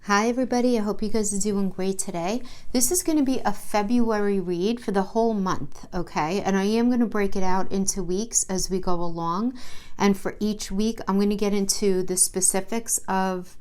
Hi everybody, I hope you guys are doing great today. This is going to be a February read for the whole month, okay? And I am going to break it out into weeks as we go along. And for each week, I'm going to get into the specifics of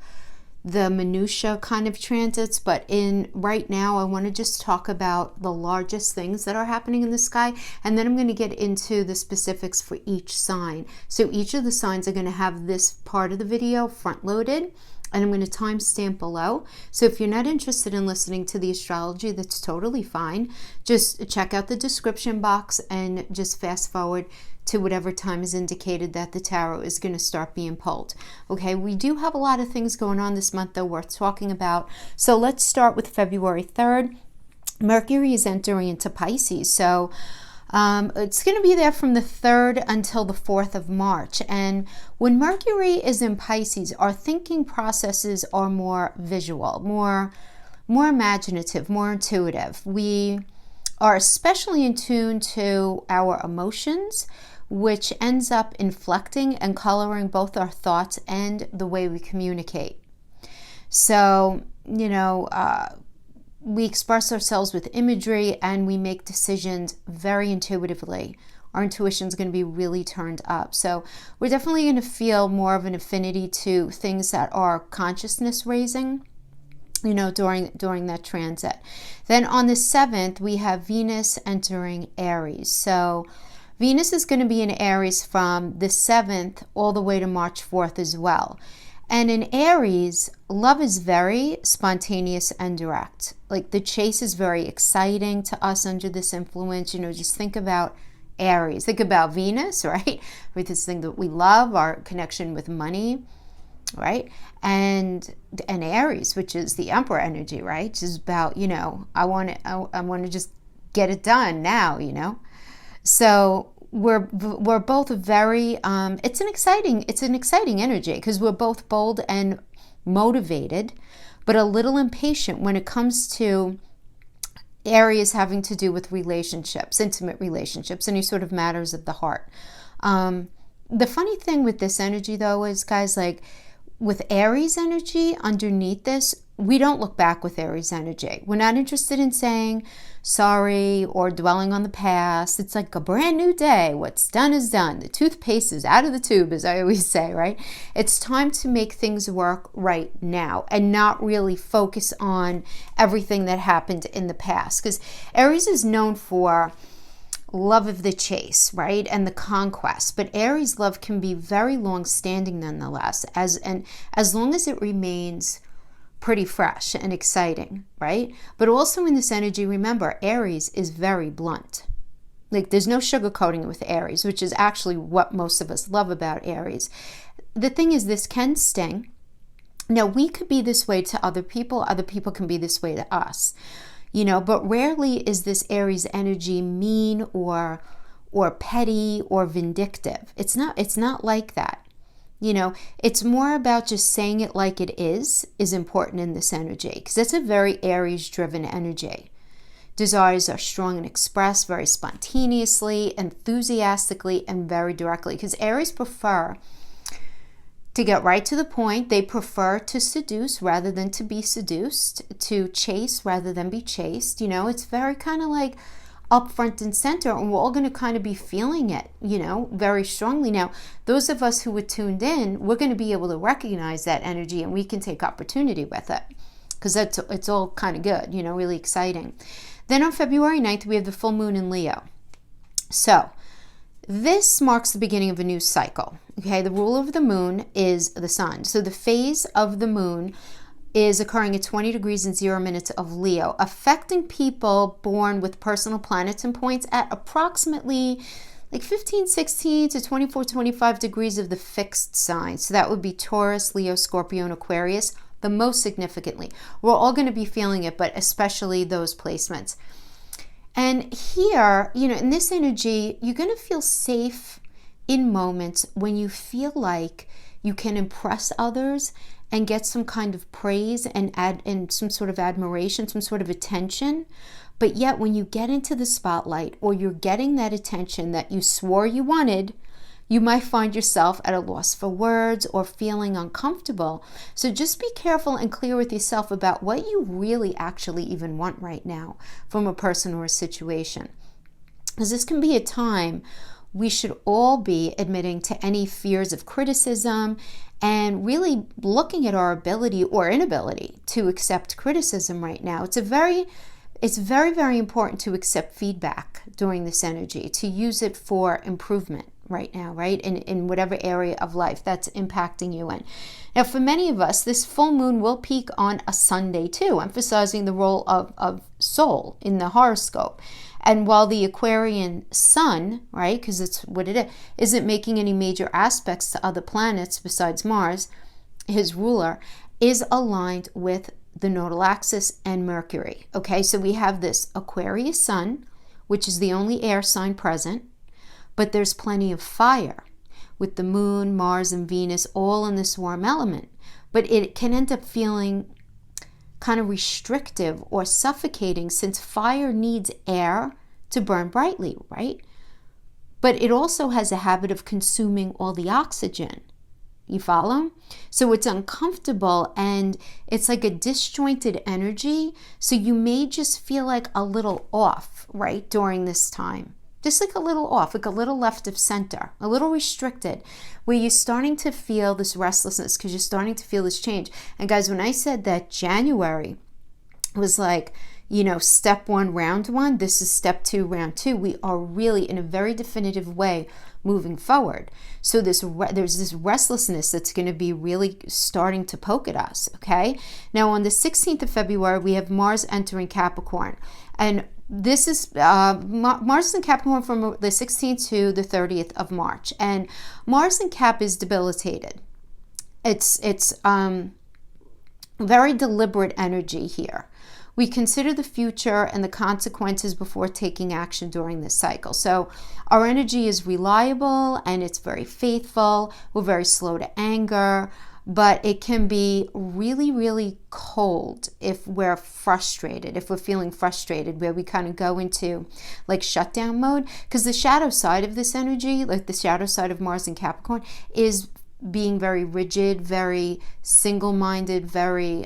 the minutia kind of transits, but right now I want to just talk about the largest things that are happening in the sky, and then I'm going to get into the specifics for each sign. So each of the signs are going to have this part of the video front loaded, and I'm going to timestamp below. So if you're not interested in listening to the astrology, that's totally fine. Just check out the description box and just fast forward to whatever time is indicated that the tarot is going to start being pulled. Okay, we do have a lot of things going on this month though worth talking about. So let's start with February 3rd. Mercury is entering into Pisces. So it's going to be there from the 3rd until the 4th of March. And when Mercury is in Pisces, our thinking processes are more visual, more imaginative, more intuitive. We are especially in tune to our emotions, which ends up inflecting and coloring both our thoughts and the way we communicate. So, we express ourselves with imagery and we make decisions very intuitively. Our intuition is going to be really turned up. So we're definitely going to feel more of an affinity to things that are consciousness raising, during that transit. Then on the 7th, we have Venus entering Aries. So Venus is going to be in Aries from the 7th all the way to March 4th as well. And in Aries, love is very spontaneous and direct. Like the chase is very exciting to us under this influence. Just think about Aries. Think about Venus, right? With this thing that we love, our connection with money, right? And Aries, which is the Emperor energy, right? Which is about, I want to just get it done now, So we're both very it's an exciting energy because we're both bold and motivated, but a little impatient when it comes to areas having to do with relationships, intimate relationships, any sort of matters of the heart. The funny thing with this energy though is, guys, like with Aries energy underneath this, we don't look back with Aries energy. We're not interested in saying sorry or dwelling on the past. It's like a brand new day. What's done is done. The toothpaste is out of the tube, as I always say, right? It's time to make things work right now and not really focus on everything that happened in the past. Because Aries is known for love of the chase, right? And the conquest. But Aries love can be very long-standing nonetheless, as long as it remains pretty fresh and exciting, right? But also in this energy, remember, Aries is very blunt. Like there's no sugarcoating with Aries, which is actually what most of us love about Aries. The thing is, this can sting. Now, we could be this way to other people can be this way to us, but rarely is this Aries energy mean or petty or vindictive. It's not like that. It's more about just saying it like it is important in this energy, because it's a very Aries-driven energy. Desires are strong and expressed very spontaneously, enthusiastically, and very directly, because Aries prefer to get right to the point. They prefer to seduce rather than to be seduced, to chase rather than be chased. It's very kind of like up front and center, and we're all going to kind of be feeling it, very strongly. Now, those of us who were tuned in, we're going to be able to recognize that energy, and we can take opportunity with it, because it's all kind of good, really exciting. Then on February 9th, we have the full moon in Leo. So this marks the beginning of a new cycle. Okay, the rule of the moon is the sun. So the phase of the moon is occurring at 20 degrees and 0 minutes of Leo, affecting people born with personal planets and points at approximately like 15, 16 to 24, 25 degrees of the fixed sign. So that would be Taurus, Leo, Scorpio, and Aquarius, the most significantly. We're all going to be feeling it, but especially those placements. And here, in this energy, you're going to feel safe in moments when you feel like you can impress others and get some kind of praise and some sort of admiration, some sort of attention. But yet when you get into the spotlight, or you're getting that attention that you swore you wanted, You might find yourself at a loss for words or feeling uncomfortable. So just be careful and clear with yourself about what you really actually even want right now from a person or a situation. Because this can be a time we should all be admitting to any fears of criticism and really looking at our ability or inability to accept criticism right now. It's very, very important to accept feedback during this energy, to use it for improvement right now, right? In whatever area of life that's impacting you in. Now, for many of us, this full moon will peak on a Sunday too, emphasizing the role of soul in the horoscope. And while the Aquarian sun, right, because it's what it is, isn't making any major aspects to other planets besides Mars, his ruler, is aligned with the nodal axis and Mercury. Okay, so we have this Aquarius sun, which is the only air sign present, but there's plenty of fire with the moon, Mars, and Venus all in this warm element. But it can end up feeling kind of restrictive or suffocating, since fire needs air to burn brightly, right? But it also has a habit of consuming all the oxygen. You follow? So it's uncomfortable and it's like a disjointed energy. So you may just feel like a little off, right, during this time. Just like a little off, like a little left of center, a little restricted, where you're starting to feel this restlessness because you're starting to feel this change. And guys, when I said that January was like, step one, round one, this is step two, round two. We are really in a very definitive way moving forward. So there's this restlessness that's going to be really starting to poke at us, okay? Now on the 16th of February, we have Mars entering Capricorn. And this is Mars is in Capricorn from the 16th to the 30th of March. And Mars in Cap is debilitated. It's very deliberate energy here. We consider the future and the consequences before taking action during this cycle. So our energy is reliable and it's very faithful. We're very slow to anger, but it can be really, really cold if we're frustrated, if we're feeling frustrated, where we kind of go into like shutdown mode. Because the shadow side of this energy, like the shadow side of Mars in Capricorn, is being very rigid, very single-minded, very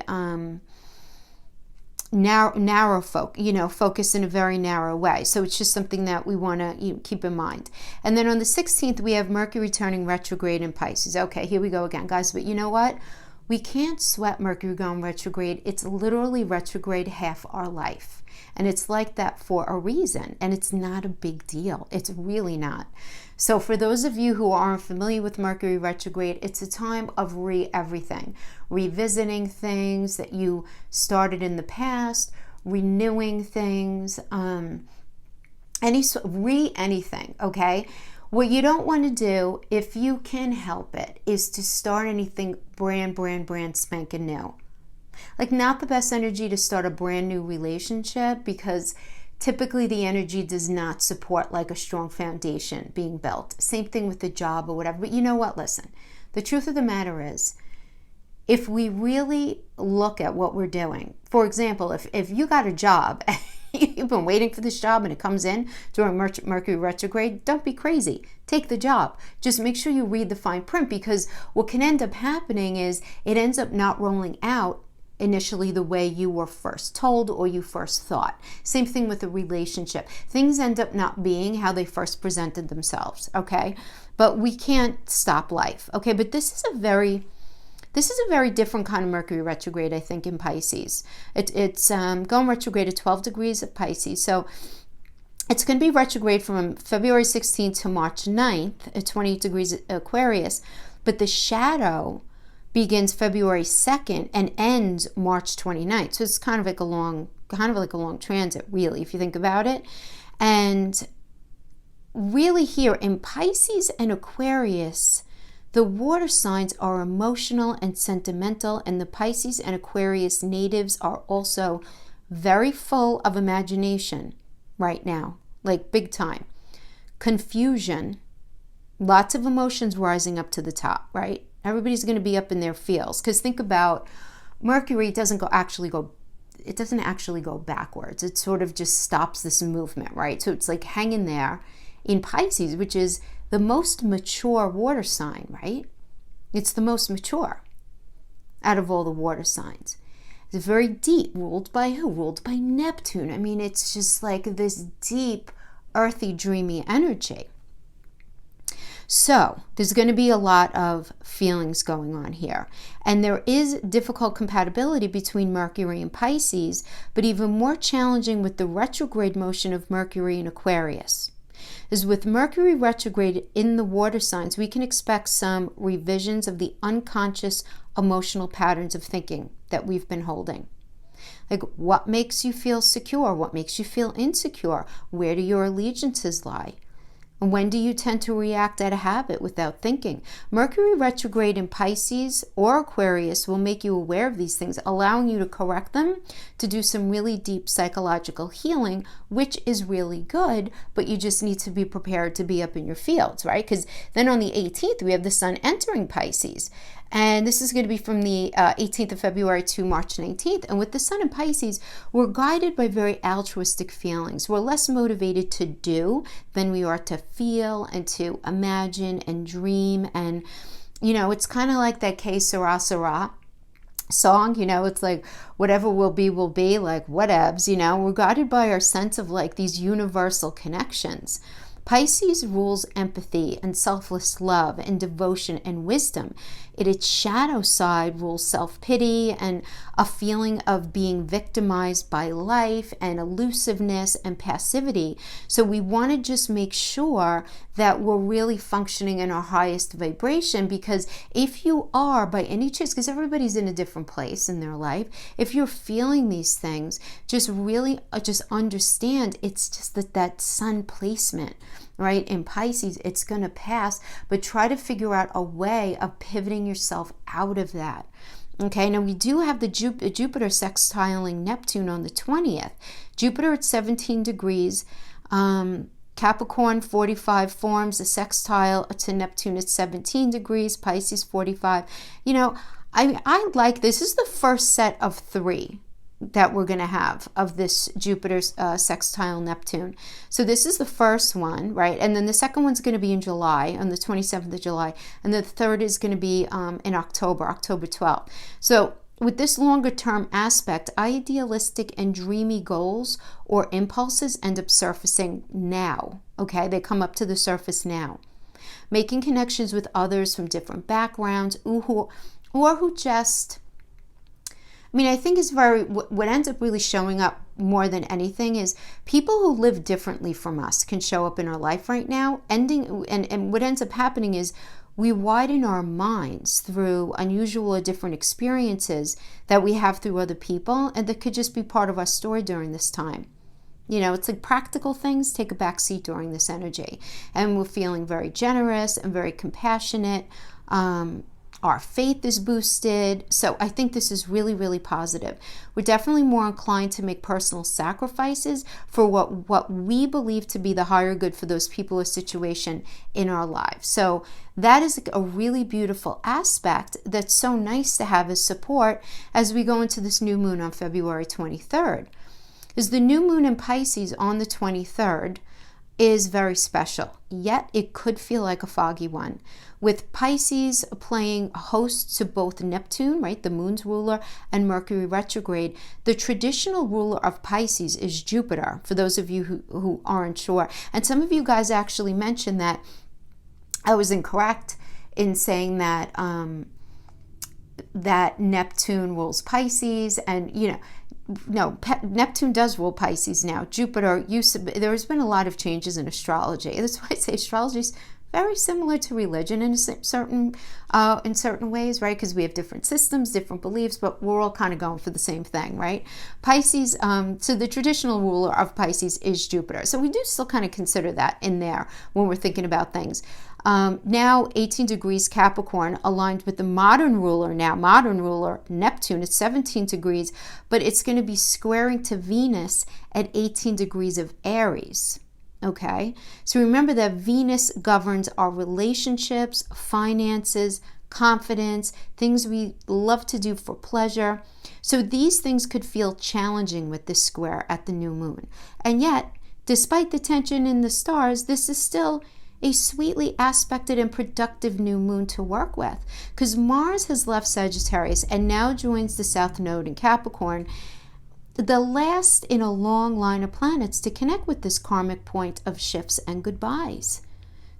focus in a very narrow way. So it's just something that we want to keep in mind. And then on the 16th, we have Mercury turning retrograde in Pisces. Okay, here we go again, guys. But you know what? We can't sweat Mercury going retrograde. It's literally retrograde half our life. And it's like that for a reason. And it's not a big deal. It's really not. So for those of you who aren't familiar with Mercury retrograde, it's a time of everything. Revisiting things that you started in the past, renewing things, anything, okay? What you don't want to do, if you can help it, is to start anything brand spanking new. Like, not the best energy to start a brand new relationship, because typically the energy does not support like a strong foundation being built. Same thing with the job or whatever. But you know what? Listen, the truth of the matter is, if we really look at what we're doing, for example, if you got a job, you've been waiting for this job and it comes in during Mercury retrograde, don't be crazy. Take the job. Just make sure you read the fine print, because what can end up happening is it ends up not rolling out initially the way you were first told or you first thought. Same thing with a relationship. Things end up not being how they first presented themselves, okay? But we can't stop life, okay? But this is a very different kind of Mercury retrograde, I think, in Pisces. It's going retrograde at 12 degrees of Pisces. So it's going to be retrograde from February 16th to March 9th at 28 degrees Aquarius. But the shadow begins February 2nd and ends March 29th. So it's kind of like a long transit, really, if you think about it. And really here in Pisces and Aquarius, the water signs are emotional and sentimental, and the Pisces and Aquarius natives are also very full of imagination right now, like big time. Confusion, lots of emotions rising up to the top, right? Everybody's going to be up in their feels, because think about Mercury doesn't actually go backwards. It sort of just stops this movement, right? So it's like hanging there in Pisces, which is the most mature water sign, right? It's the most mature out of all the water signs. It's very deep, ruled by who? Ruled by Neptune. I mean, it's just like this deep, earthy, dreamy energy. So there's going to be a lot of feelings going on here. And there is difficult compatibility between Mercury and Pisces, but even more challenging with the retrograde motion of Mercury in Aquarius. Is with Mercury retrograde in the water signs, we can expect some revisions of the unconscious emotional patterns of thinking that we've been holding. Like, what makes you feel secure? What makes you feel insecure? Where do your allegiances lie? And when do you tend to react out of habit without thinking? Mercury retrograde in Pisces or Aquarius will make you aware of these things, allowing you to correct them, to do some really deep psychological healing, which is really good, but you just need to be prepared to be up in your fields, right? Because then on the 18th, we have the sun entering Pisces. And this is going to be from the 18th of February to March 19th. And with the sun in Pisces, we're guided by very altruistic feelings. We're less motivated to do than we are to feel and to imagine and dream. And, you know, it's kind of like that Que Sera Sera song, you know, it's like whatever will be, like whatevs, you know. We're guided by our sense of like these universal connections. Pisces rules empathy and selfless love and devotion and wisdom. Its shadow side rules self-pity and a feeling of being victimized by life and elusiveness and passivity. So we want to just make sure that we're really functioning in our highest vibration, because if you are by any chance, because everybody's in a different place in their life, if you're feeling these things, just really just understand it's just that sun placement, right? In Pisces, it's going to pass, but try to figure out a way of pivoting yourself out of that. Okay, now we do have the Jupiter sextiling Neptune on the 20th. Jupiter at 17 degrees, Capricorn 45 forms a sextile to Neptune at 17 degrees, Pisces 45. You know, I like this. This is the first set of 3 that we're going to have of this Jupiter sextile Neptune. So this is the first one, right? And then the second one's going to be in July, on the 27th of July. And the third is going to be in October 12th. So with this longer term aspect, idealistic and dreamy goals or impulses end up surfacing now, okay? They come up to the surface now. Making connections with others from different backgrounds or who just... I mean, I think is what ends up really showing up more than anything is people who live differently from us can show up in our life right now. And what ends up happening is we widen our minds through unusual or different experiences that we have through other people, and that could just be part of our story during this time. You know, it's like practical things take a back seat during this energy. And we're feeling very generous and very compassionate. Our faith is boosted. So I think this is really, really positive. We're definitely more inclined to make personal sacrifices for what we believe to be the higher good for those people or situation in our lives. So that is a really beautiful aspect that's so nice to have as support as we go into this new moon on February 23rd. Because the new moon in Pisces on the 23rd is very special, yet it could feel like a foggy one. With Pisces playing host to both Neptune, right, the moon's ruler, and Mercury retrograde, the traditional ruler of Pisces is Jupiter, for those of you who aren't sure. And some of you guys actually mentioned that I was incorrect in saying that that Neptune rules Pisces, and you know, no, Neptune does rule Pisces now. Jupiter there's been a lot of changes in astrology. That's why I say astrology is very similar to religion in certain ways, right? Because we have different systems, different beliefs, but we're all kind of going for the same thing, right? Pisces, so the traditional ruler of Pisces is Jupiter. So we do still kind of consider that in there when we're thinking about things. Now 18 degrees Capricorn aligned with the modern ruler Neptune at 17 degrees, but it's going to be squaring to Venus at 18 degrees of Aries. Okay, so remember that Venus governs our relationships, finances, confidence, things we love to do for pleasure. So these things could feel challenging with this square at the new moon. And yet, despite the tension in the stars, this is still a sweetly aspected and productive new moon to work with, because Mars has left Sagittarius and now joins the South Node in Capricorn, the last in a long line of planets to connect with this karmic point of shifts and goodbyes.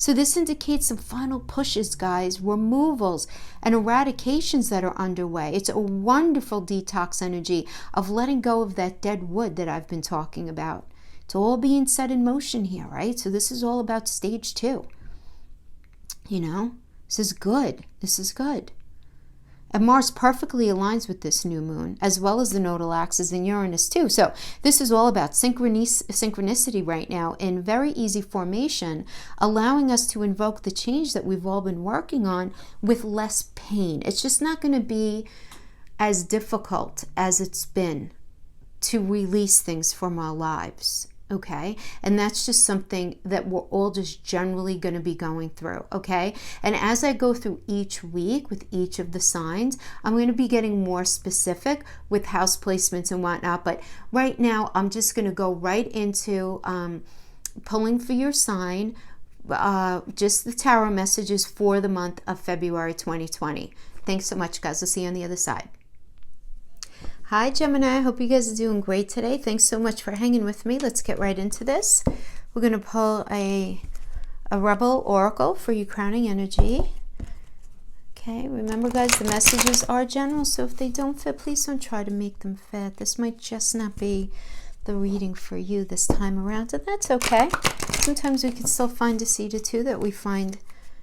So this indicates some final pushes, guys, removals and eradications that are underway. It's a wonderful detox energy of letting go of that dead wood that I've been talking about. It's all being set in motion here, right? So this is all about stage 2. You know, this is good. This is good. And Mars perfectly aligns with this new moon, as well as the nodal axis in Uranus too. So this is all about synchronicity right now in very easy formation, allowing us to invoke the change that we've all been working on with less pain. It's just not going to be as difficult as it's been to release things from our lives. Okay, and that's just something that we're all just generally going to be going through. Okay, and as I go through each week with each of the signs, I'm going to be getting more specific with house placements and whatnot. But right now, I'm just going to go right into pulling for your sign, just the tarot messages for the month of February 2020. Thanks so much, guys. I'll see you on the other side. Hi, Gemini. I hope you guys are doing great today. Thanks so much for hanging with me. Let's get right into this. We're going to pull a Rebel Oracle for your crowning energy. Okay, remember, guys, the messages are general, so if they don't fit, please don't try to make them fit. This might just not be the reading for you this time around, and that's okay. Sometimes we can still find a seed or two that we find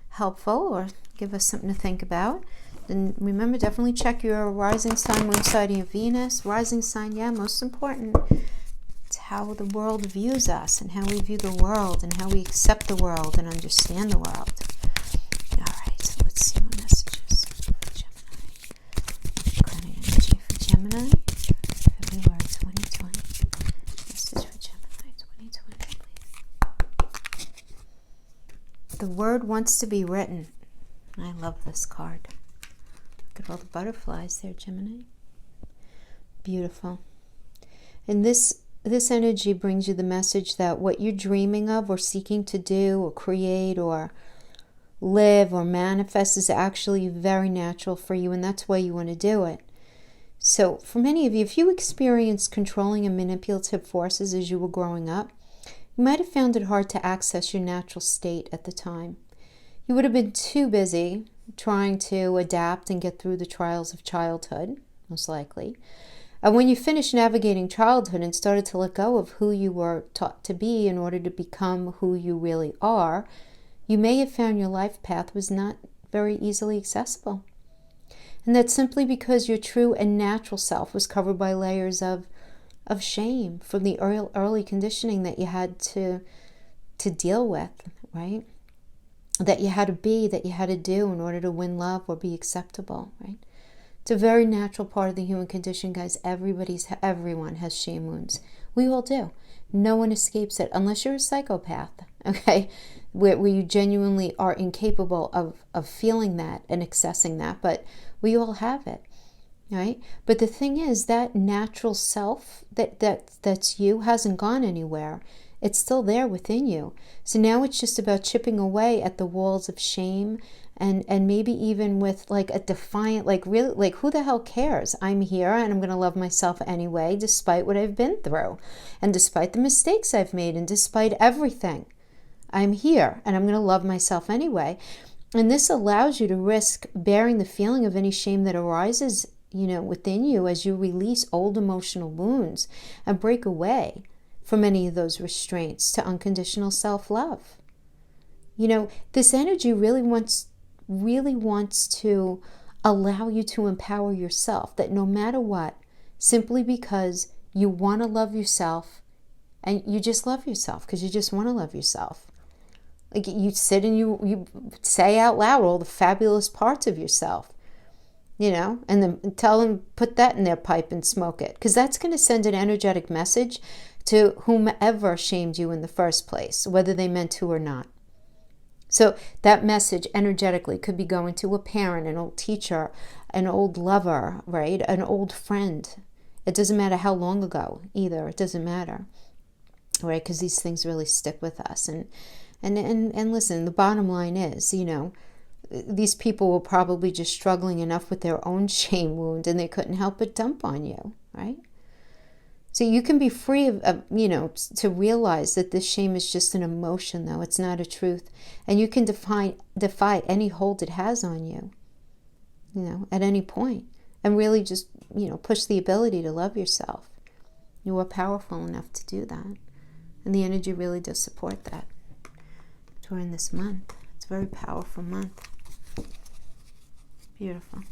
helpful or give us something to think about. And remember, definitely check your rising sign, moon sign, and Venus. Rising sign, yeah, most important. It's how the world views us and how we view the world and how we accept the world and understand the world. All right, so let's see what messages for Gemini. Crowning energy for Gemini, February 2020. Message for Gemini 2020, please. The word wants to be written. I love this card. Look at all the butterflies there, Gemini. Beautiful. And this energy brings you the message that what you're dreaming of or seeking to do or create or live or manifest is actually very natural for you, and that's why you want to do it. So for many of you, if you experienced controlling and manipulative forces as you were growing up, you might have found it hard to access your natural state at the time. You would have been too busy trying to adapt and get through the trials of childhood, most likely. And when you finished navigating childhood and started to let go of who you were taught to be in order to become who you really are, you may have found your life path was not very easily accessible. And that's simply because your true and natural self was covered by layers of shame from the early conditioning that you had to deal with, right? That you had to be, that you had to do in order to win love or be acceptable, right? It's a very natural part of the human condition, guys. Everyone has shame wounds. We all do. No one escapes it unless you're a psychopath, okay? Where you genuinely are incapable of feeling that and accessing that, but we all have it, right? But the thing is, that natural self that's you hasn't gone anywhere. It's still there within you. So now it's just about chipping away at the walls of shame and maybe even with like a defiant, like really, like who the hell cares? I'm here and I'm going to love myself anyway, despite what I've been through and despite the mistakes I've made and despite everything. I'm here and I'm going to love myself anyway. And this allows you to risk bearing the feeling of any shame that arises, within you as you release old emotional wounds and break away from any of those restraints to unconditional self-love. This energy really wants to allow you to empower yourself, that no matter what, simply because you want to love yourself, and you just love yourself because you just want to love yourself. Like you sit and you say out loud all the fabulous parts of yourself, and then tell them, put that in their pipe and smoke it, because that's going to send an energetic message to whomever shamed you in the first place, whether they meant to or not. So that message energetically could be going to a parent, an old teacher, an old lover, right? An old friend. It doesn't matter how long ago either. It doesn't matter, right? Because these things really stick with us. And And listen, the bottom line is, these people were probably just struggling enough with their own shame wound and they couldn't help but dump on you, right? So you can be free of to realize that this shame is just an emotion, though. It's not a truth. And you can defy any hold it has on you, at any point. And really just, push the ability to love yourself. You are powerful enough to do that. And the energy really does support that during this month. It's a very powerful month. Beautiful. All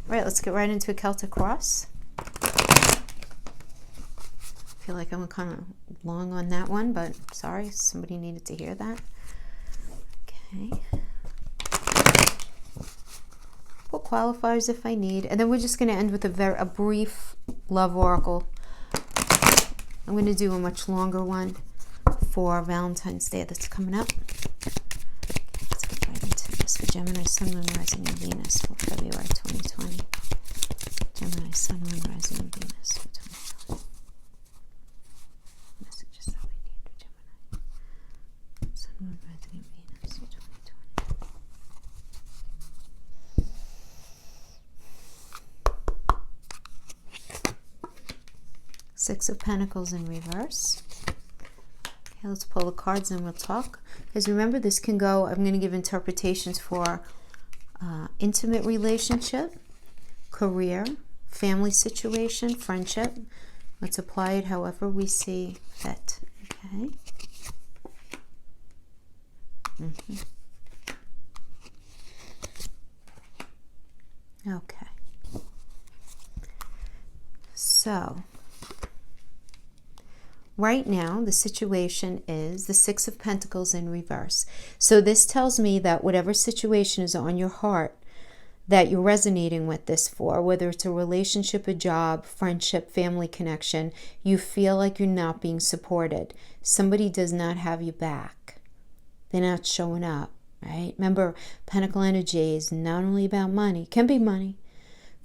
right, let's get right into a Celtic cross. I feel like I'm kind of long on that one, but sorry, somebody needed to hear that. Okay. Put qualifiers if I need. And then we're just going to end with a brief love oracle. I'm going to do a much longer one for Valentine's Day that's coming up. Let's get right into this for Gemini, Sun, Moon, Rising, and Venus for February 2020. Gemini, Sun, Moon, Rising, and Venus for 2020. Messages that we need for Gemini. Sun, Moon, Rising, and Venus for 2020. Six of Pentacles in reverse. Okay, let's pull the cards and we'll talk. Because remember, this can go, I'm going to give interpretations for intimate relationship, career, family situation, friendship. Let's apply it however we see fit. Okay. Okay. So, right now, the situation is the Six of Pentacles in reverse. So this tells me that whatever situation is on your heart that you're resonating with this for, whether it's a relationship, a job, friendship, family connection, you feel like you're not being supported. Somebody does not have you back. They're not showing up, right? Remember, Pentacle energy is not only about money. It can be money.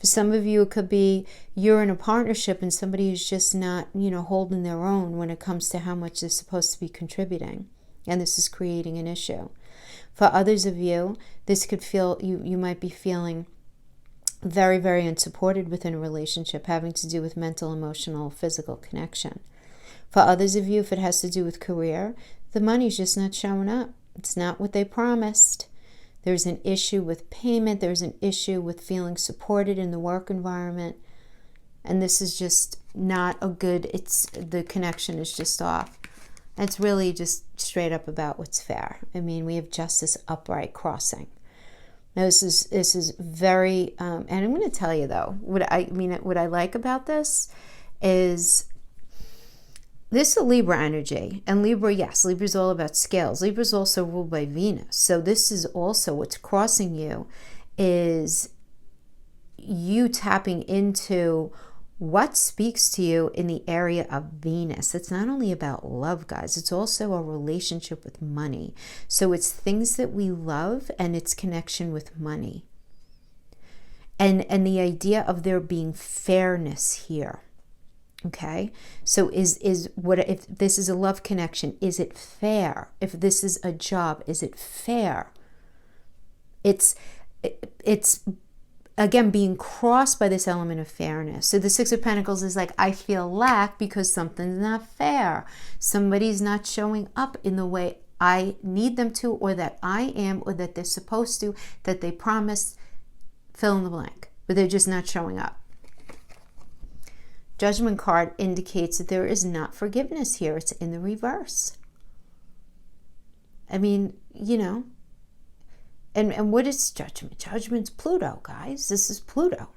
For some of you, it could be you're in a partnership and somebody is just not, holding their own when it comes to how much they're supposed to be contributing. And this is creating an issue. For others of you, this could feel, you might be feeling very, very unsupported within a relationship, having to do with mental, emotional, physical connection. For others of you, if it has to do with career, the money's just not showing up. It's not what they promised. There's an issue with payment. There's an issue with feeling supported in the work environment. And this is just not a good, the connection is just off. It's really just straight up about what's fair. I mean, we have justice upright crossing. Now, this is very, and I'm going to tell you though, what I like about this is this is a Libra energy. And Libra, yes, Libra is all about scales. Libra is also ruled by Venus. So this is also what's crossing you is you tapping into what speaks to you in the area of Venus. It's not only about love, guys. It's also a relationship with money. So it's things that we love and its connection with money. And the idea of there being fairness here. Okay, so is if this is a love connection, is it fair? If this is a job, is it fair? It's again being crossed by this element of fairness. So the Six of Pentacles is like, I feel lack because something's not fair. Somebody's not showing up in the way I need them to, or that I am, or that they're supposed to, that they promised, fill in the blank, but they're just not showing up. Judgment card indicates that there is not forgiveness here. It's in the reverse. I mean, and what is judgment? Judgment's Pluto, guys. This is Pluto.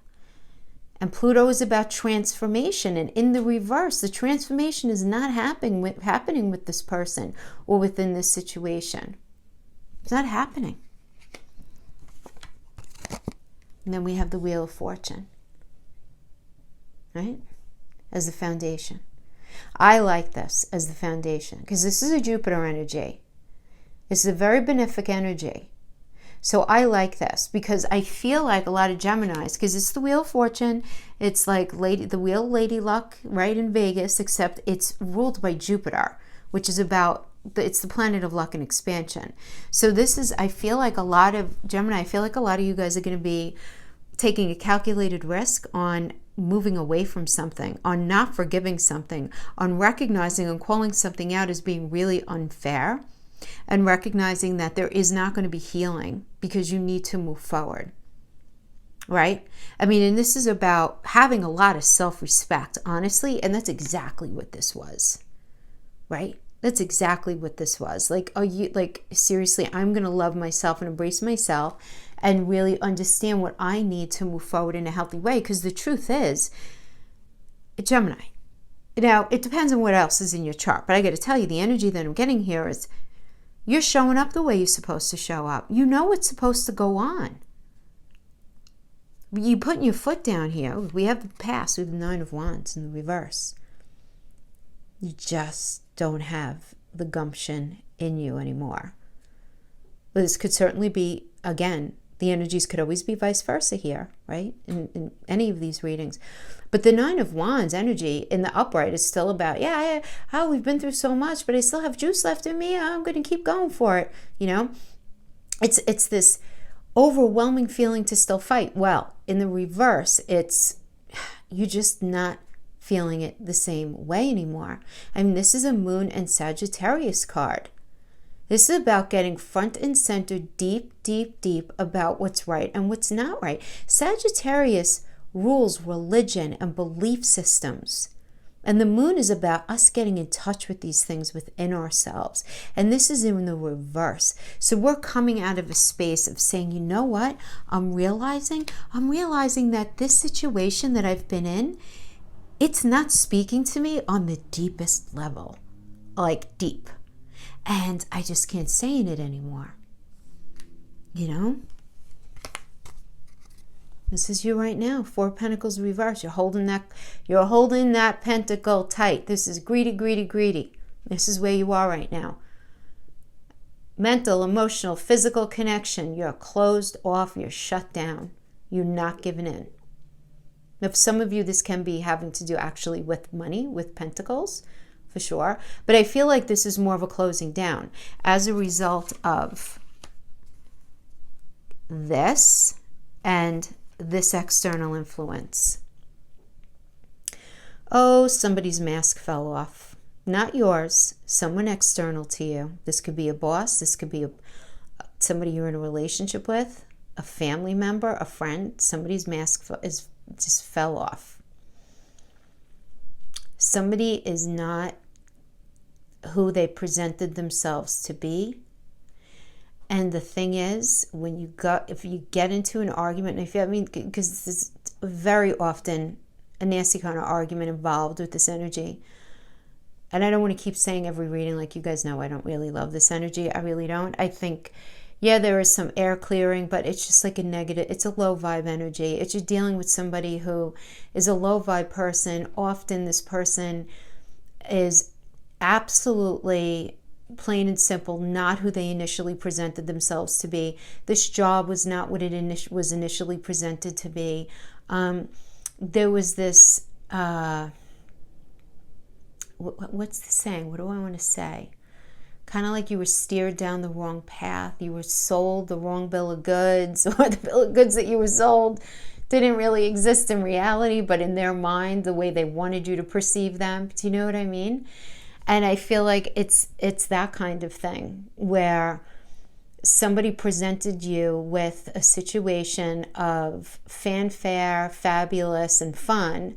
And Pluto is about transformation. And in the reverse, the transformation is not happening with this person or within this situation. It's not happening. And then we have the Wheel of Fortune. Right? As the foundation. I like this as the foundation because this is a Jupiter energy. This is a very benefic energy. So I like this because I feel like a lot of Geminis, because it's the Wheel of Fortune, it's like the Wheel of Lady Luck, right, in Vegas, except it's ruled by Jupiter, which is about it's the planet of luck and expansion. So this is, I feel like a lot of Gemini, I feel like a lot of you guys are going to be taking a calculated risk on moving away from something, on not forgiving something, on recognizing and calling something out as being really unfair, and recognizing that there is not going to be healing because you need to move forward. Right? I mean, and this is about having a lot of self-respect, honestly, and that's exactly what this was. Right? That's exactly what this was. Like, are you, like, seriously, I'm going to love myself and embrace myself and really understand what I need to move forward in a healthy way. Because the truth is, Gemini, now, it depends on what else is in your chart, but I got to tell you, the energy that I'm getting here is you're showing up the way you're supposed to show up. You know what's supposed to go on. You putting your foot down here. We have the past with the Nine of Wands in the reverse. You just don't have the gumption in you anymore. But this could certainly be, again, the energies could always be vice versa here, right? In any of these readings. But the Nine of Wands energy in the upright is still about, we've been through so much, but I still have juice left in me. I'm going to keep going for it. You know, it's this overwhelming feeling to still fight. Well, in the reverse, it's you're just not feeling it the same way anymore. I mean, this is a Moon and Sagittarius card. This is about getting front and center, deep, deep, deep about what's right and what's not right. Sagittarius rules religion and belief systems. And the Moon is about us getting in touch with these things within ourselves. And this is in the reverse. So we're coming out of a space of saying, you know what? I'm realizing that this situation that I've been in, it's not speaking to me on the deepest level, like deep. And I just can't say in it anymore. You know? This is you right now. Four of Pentacles reverse. You're holding that pentacle tight. This is greedy, greedy, greedy. This is where you are right now. Mental, emotional, physical connection. You're closed off. You're shut down. You're not giving in. Now, for some of you, this can be having to do actually with money, with pentacles, for sure. But I feel like this is more of a closing down as a result of this and this external influence. Oh, somebody's mask fell off. Not yours, someone external to you. This could be a boss. This could be somebody you're in a relationship with, a family member, a friend. Somebody's mask just fell off. Somebody is not who they presented themselves to be. And the thing is, if you get into an argument, because there's very often a nasty kind of argument involved with this energy. And I don't want to keep saying every reading, like you guys know, I don't really love this energy. I really don't. I think, there is some air clearing, but it's just like a negative, it's a low vibe energy. It's you're dealing with somebody who is a low vibe person. Often this person is absolutely, plain and simple, not who they initially presented themselves to be. This job was not what it was initially presented to be. There was this, what's the saying? What do I want to say? Kind of like you were steered down the wrong path. You were sold the wrong bill of goods, or the bill of goods that you were sold didn't really exist in reality, but in their mind, the way they wanted you to perceive them. Do you know what I mean? And I feel like it's that kind of thing where somebody presented you with a situation of fanfare, fabulous, and fun,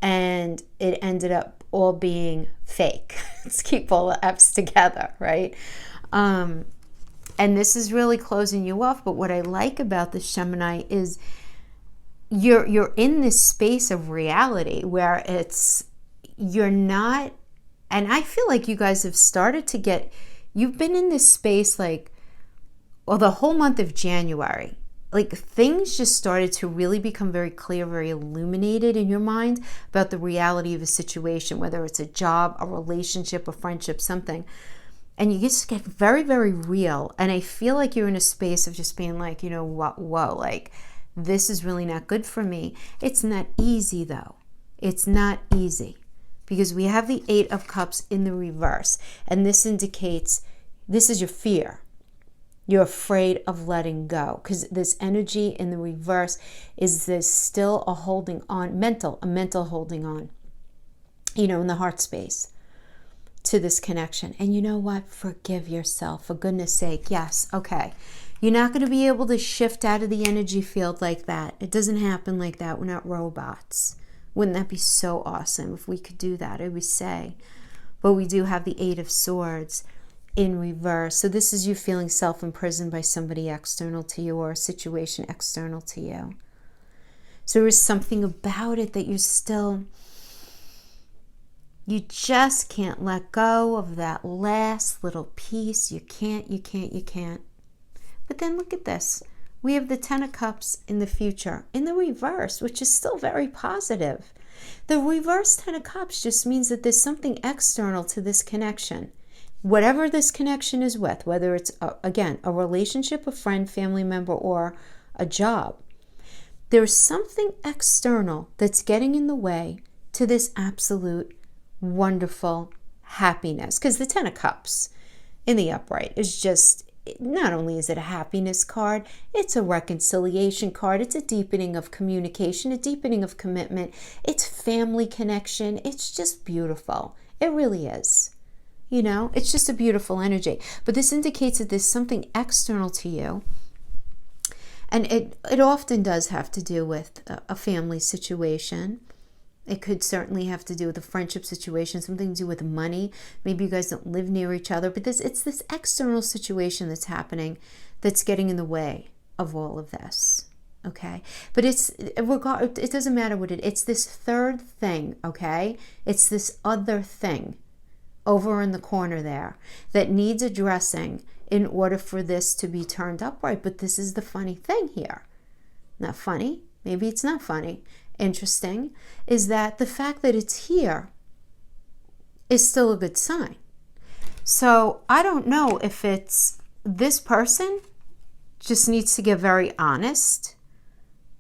and it ended up all being fake. Let's keep all the F's together, right? And this is really closing you off. But what I like about this Gemini is you're in this space of reality where you're not. And I feel like you guys have started to you've been in this space the whole month of January. Like things just started to really become very clear, very illuminated in your mind about the reality of a situation, whether it's a job, a relationship, a friendship, something. And you just get very, very real. And I feel like you're in a space of just being like, whoa, like this is really not good for me. It's not easy though. It's not easy. because we have the Eight of Cups in the reverse. And this indicates this is your fear. You're afraid of letting go, because this energy in the reverse is this still a holding on, a mental holding on, you know, in the heart space to this connection. And you know what? Forgive yourself, for goodness sake. Yes, okay. You're not going to be able to shift out of the energy field like that. It doesn't happen like that. We're not robots. Wouldn't that be so awesome if we could do that? I would say. But we do have the Eight of Swords in reverse. So this is you feeling self-imprisoned by somebody external to you, or a situation external to you. So there is something about it that you just can't let go of that last little piece. You can't. But then look at this. We have the Ten of Cups in the future, in the reverse, which is still very positive. The reverse Ten of Cups just means that there's something external to this connection. Whatever this connection is with, whether it's, again, a relationship, a friend, family member, or a job, there's something external that's getting in the way to this absolute wonderful happiness. Because the Ten of Cups in the upright is just, not only is it a happiness card, it's a reconciliation card. It's a deepening of communication, a deepening of commitment. It's family connection. It's just beautiful. It really is. You know, it's just a beautiful energy. But this indicates that there's something external to you. And it often does have to do with a family situation. It could certainly have to do with a friendship situation, something to do with money. Maybe you guys don't live near each other. But it's this external situation that's happening that's getting in the way of all of this. Okay? But it doesn't matter what it's this third thing, okay? It's this other thing over in the corner there that needs addressing in order for this to be turned upright. But this is the funny thing here. Not funny. Maybe it's not funny. Interesting is that the fact that it's here is still a good sign. So I don't know if it's this person just needs to get very honest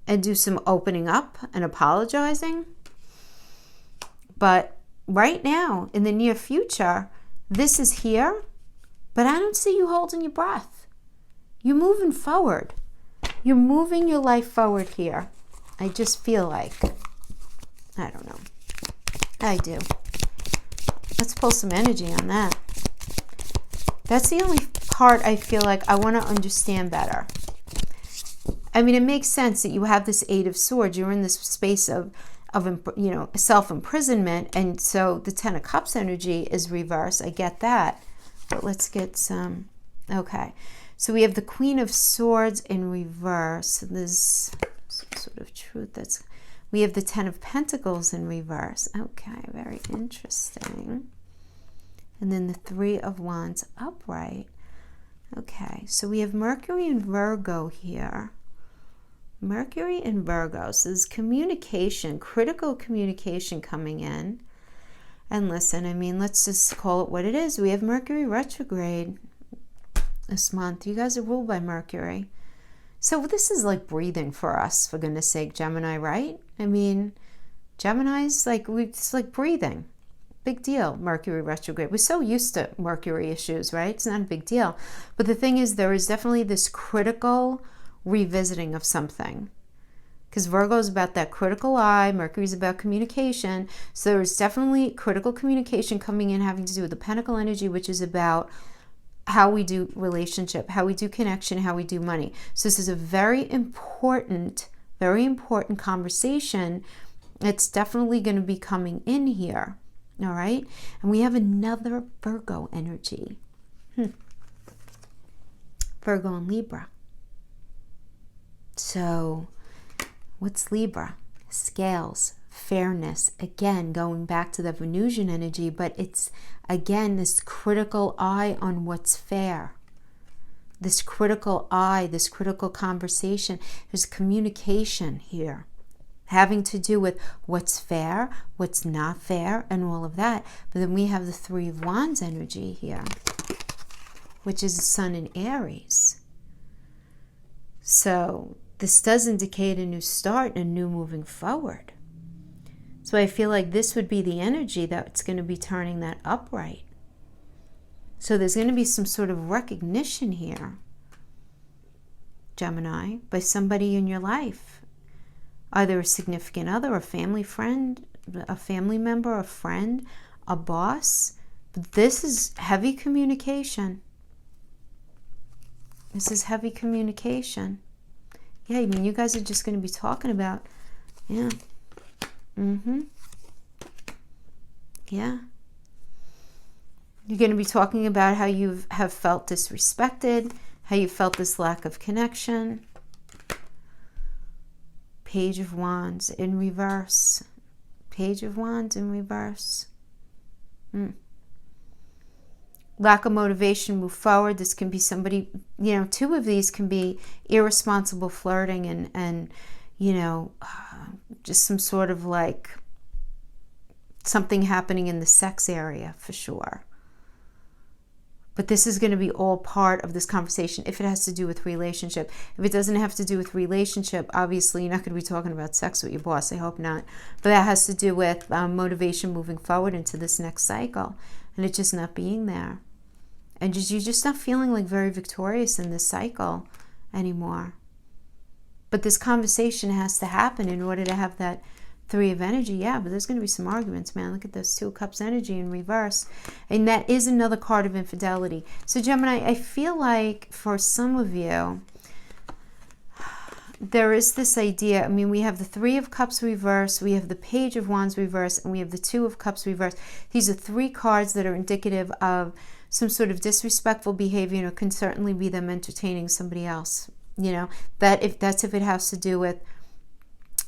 and do some opening up and apologizing. But right now, in the near future, this is here, but I don't see you holding your breath. You're moving forward. You're moving your life forward here. I just feel like, I don't know. I do. Let's pull some energy on that. That's the only part I feel like I want to understand better. I mean, it makes sense that you have this Eight of Swords. You're in this space of self-imprisonment, and so the Ten of Cups energy is reversed. I get that, but let's get some. Okay, so we have the Queen of Swords in reverse. There's some sort of truth. We have the Ten of Pentacles in reverse. Okay, very interesting. And then the Three of Wands upright. Okay, so we have Mercury in Virgo here. Mercury in Virgo. So there's communication, critical communication coming in. And listen, I mean, let's just call it what it is. We have Mercury retrograde this month. You guys are ruled by Mercury. So this is like breathing for us, for goodness sake, Gemini, right? I mean, Gemini's it's like breathing. Big deal, Mercury retrograde. We're so used to Mercury issues, right? It's not a big deal. But the thing is, there is definitely this critical revisiting of something. Because Virgo is about that critical eye. Mercury is about communication. So there's definitely critical communication coming in, having to do with the Pentacle energy, which is about how we do relationship, how we do connection, how we do money. So this is a very important conversation. It's definitely going to be coming in here. All right. And we have another Virgo energy. Virgo and Libra. So what's Libra? Scales, fairness. Again, going back to the Venusian energy, but it's, again, this critical eye on what's fair. This critical eye, this critical conversation. There's communication here, having to do with what's fair, what's not fair, and all of that. But then we have the Three of Wands energy here, which is the Sun in Aries. So this does indicate a new start, a new moving forward. So I feel like this would be the energy that's going to be turning that upright. So there's going to be some sort of recognition here, Gemini, by somebody in your life. Either a significant other, a family friend, a family member, a friend, a boss. But this is heavy communication. This is heavy communication. Yeah, I mean, you guys are just going to be talking about, yeah. Yeah. You're going to be talking about how you have felt disrespected, how you felt this lack of connection. Page of Wands in reverse. Page of Wands in reverse. Lack of motivation, move forward. This can be somebody, you know, two of these can be irresponsible flirting and you know, just some sort of like something happening in the sex area for sure. But this is going to be all part of this conversation if it has to do with relationship. If it doesn't have to do with relationship, obviously you're not going to be talking about sex with your boss. I hope not. But that has to do with motivation moving forward into this next cycle. And it just not being there. And you're just not feeling like very victorious in this cycle anymore. But this conversation has to happen in order to have that Three of Energy. Yeah, but there's going to be some arguments, man. Look at this Two of Cups energy in reverse. And that is another card of infidelity. So Gemini, I feel like for some of you, there is this idea. I mean, we have the Three of Cups reverse, we have the Page of Wands reverse, and we have the Two of Cups reverse. These are three cards that are indicative of some sort of disrespectful behavior, and it can certainly be them entertaining somebody else. You know, if it has to do with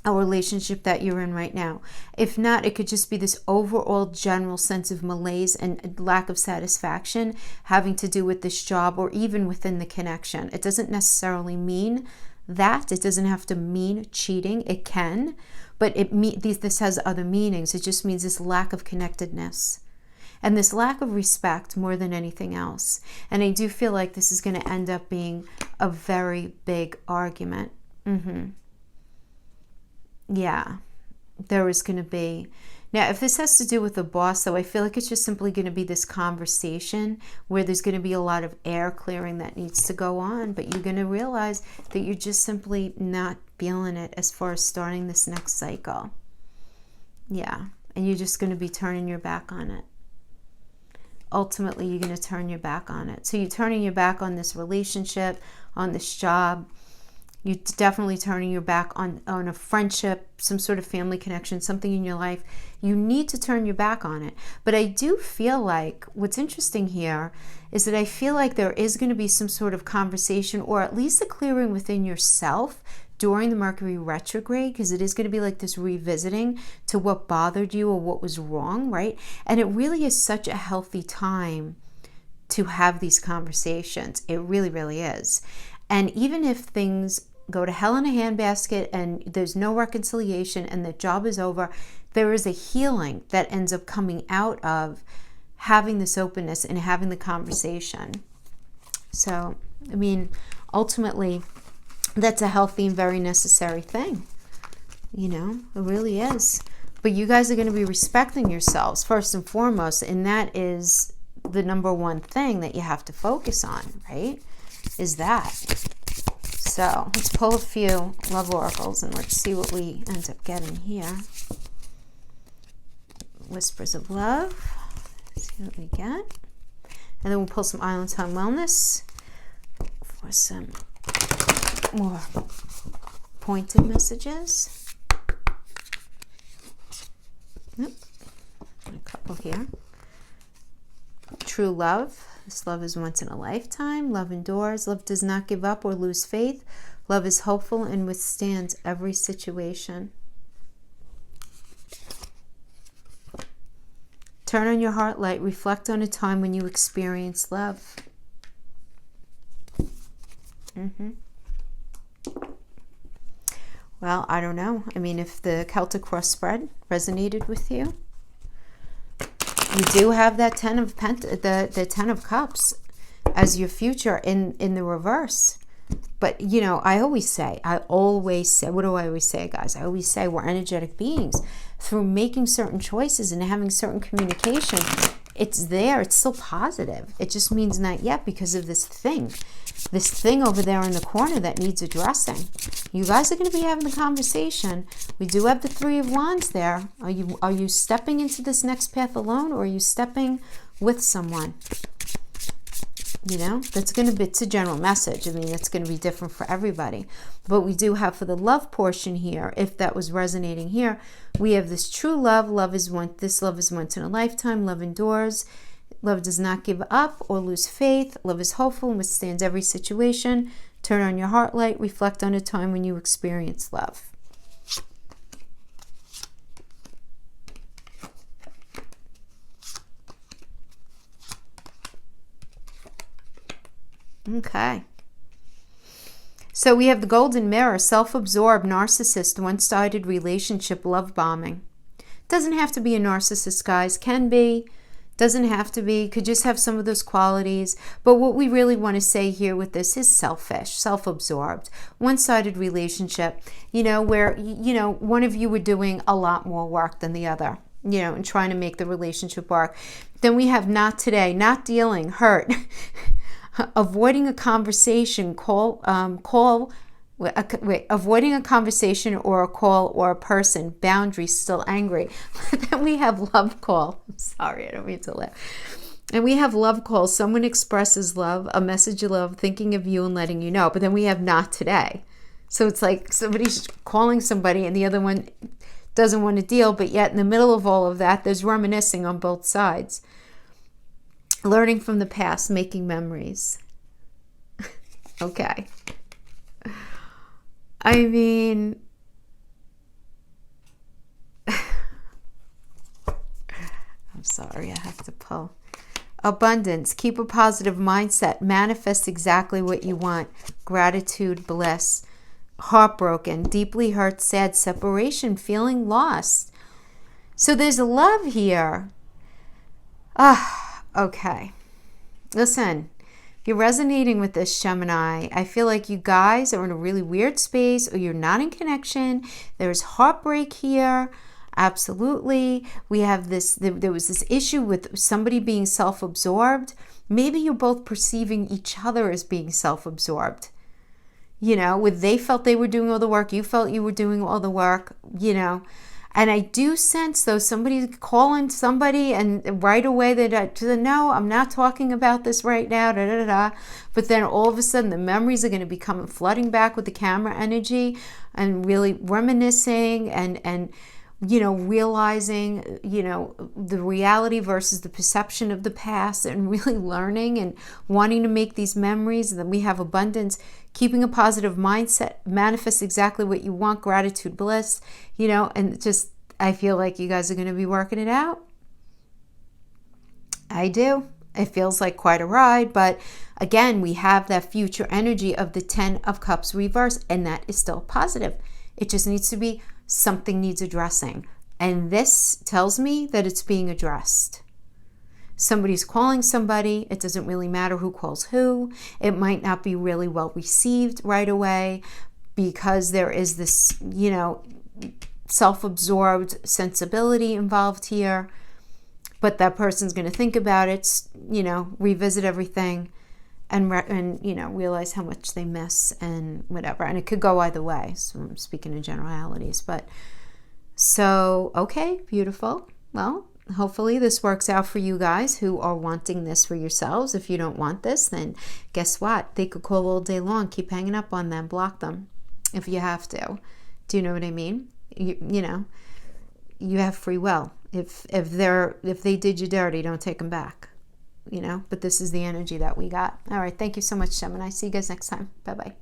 a relationship that you're in right now. If not, it could just be this overall general sense of malaise and lack of satisfaction having to do with this job or even within the connection. It doesn't necessarily mean that. It doesn't have to mean cheating. It can, but this has other meanings. It just means this lack of connectedness and this lack of respect more than anything else. And I do feel like this is going to end up being a very big argument. Yeah, there is going to be. Now, if this has to do with the boss, though, I feel like it's just simply going to be this conversation where there's going to be a lot of air clearing that needs to go on, but you're going to realize that you're just simply not feeling it as far as starting this next cycle. Yeah, and you're just going to be turning your back on it. Ultimately, you're going to turn your back on it. So you're turning your back on this relationship, on this job. You're definitely turning your back on a friendship, some sort of family connection, something in your life. You need to turn your back on it. But I do feel like what's interesting here is that I feel like there is going to be some sort of conversation or at least a clearing within yourself during the Mercury retrograde, because it is going to be like this revisiting to what bothered you or what was wrong, right? And it really is such a healthy time to have these conversations. It really, really is. And even if things go to hell in a handbasket and there's no reconciliation and the job is over, there is a healing that ends up coming out of having this openness and having the conversation. So, I mean, ultimately, that's a healthy and very necessary thing. You know, it really is. But you guys are going to be respecting yourselves first and foremost, and that is the number one thing that you have to focus on, right? Is that. So let's pull a few love oracles and let's see what we end up getting here. Whispers of Love. Let's see what we get. And then we'll pull some Island Time Wellness for some more pointed messages. Yep. A couple here. True love. This love is once in a lifetime. Love endures. Love does not give up or lose faith. Love is hopeful and withstands every situation. Turn on your heart light. Reflect on a time when you experienced love. Well, I don't know. I mean, if the Celtic cross spread resonated with you, you do have that the Ten of Cups as your future in the reverse. But, you know, I always say, what do I always say, guys? I always say we're energetic beings. through making certain choices and having certain communication, it's there. It's still positive. It just means not yet because of this thing over there in the corner that needs addressing. You guys are going to be having the conversation. We do have the Three of Wands there. Are you stepping into this next path alone, or are you stepping with someone? You know, it's a general message. I mean, it's going to be different for everybody. But we do have for the love portion here, if that was resonating here, we have this true love. This love is once in a lifetime. Love endures. Love does not give up or lose faith. Love is hopeful and withstands every situation. Turn on your heart light. Reflect on a time when you experienced love. Okay. So we have the golden mirror, self-absorbed, narcissist, one-sided relationship, love bombing. Doesn't have to be a narcissist, guys. Can be. Doesn't have to be. Could just have some of those qualities. But what we really want to say here with this is selfish, self-absorbed, one-sided relationship, you know, where, you know, one of you were doing a lot more work than the other, you know, and trying to make the relationship work. Then we have not today, not dealing, hurt, avoiding a conversation, avoiding a conversation or a call or a person, boundaries, still angry. Then we have love call. I'm sorry, I don't mean to laugh. And we have love call. Someone expresses love, a message of love, thinking of you and letting you know. But then we have not today. So it's like somebody's calling somebody and the other one doesn't want to deal. But yet in the middle of all of that, there's reminiscing on both sides. Learning from the past, making memories. Okay. I mean, I'm sorry, I have to pull. Abundance, keep a positive mindset, manifest exactly what you want. Gratitude, bliss, heartbroken, deeply hurt, sad, separation, feeling lost. So there's a love here. Okay. Listen. You're resonating with this, Gemini. I feel like you guys are in a really weird space, or you're not in connection. There's heartbreak here. Absolutely. We have this, there was this issue with somebody being self-absorbed. Maybe you're both perceiving each other as being self-absorbed. You know, they felt they were doing all the work. You felt you were doing all the work, you know. And I do sense, though, somebody's calling somebody and right away they no, I'm not talking about this right now, da, da, da, da. But then all of a sudden the memories are going to be coming flooding back with the camera energy and really reminiscing and you know, realizing, you know, the reality versus the perception of the past and really learning and wanting to make these memories. And then we have abundance, keeping a positive mindset, manifest exactly what you want, gratitude, bliss, you know, and just, I feel like you guys are going to be working it out. I do. It feels like quite a ride, but again, we have that future energy of the 10 of Cups reverse, and that is still positive. It just needs to be, something needs addressing. And this tells me that it's being addressed. Somebody's calling somebody. It doesn't really matter who calls who. It might not be really well received right away because there is this, you know, self-absorbed sensibility involved here. But that person's going to think about it, you know, revisit everything and you know, realize how much they miss and whatever. And it could go either way. So I'm speaking in generalities. But so, okay, beautiful. Well, hopefully this works out for you guys who are wanting this for yourselves. If you don't want this, then guess what? They could call all day long. Keep hanging up on them. Block them if you have to. Do you know what I mean? You know, you have free will. If they did you dirty, don't take them back. You know, but this is the energy that we got. All right. Thank you so much, Gemini. See you guys next time. Bye-bye.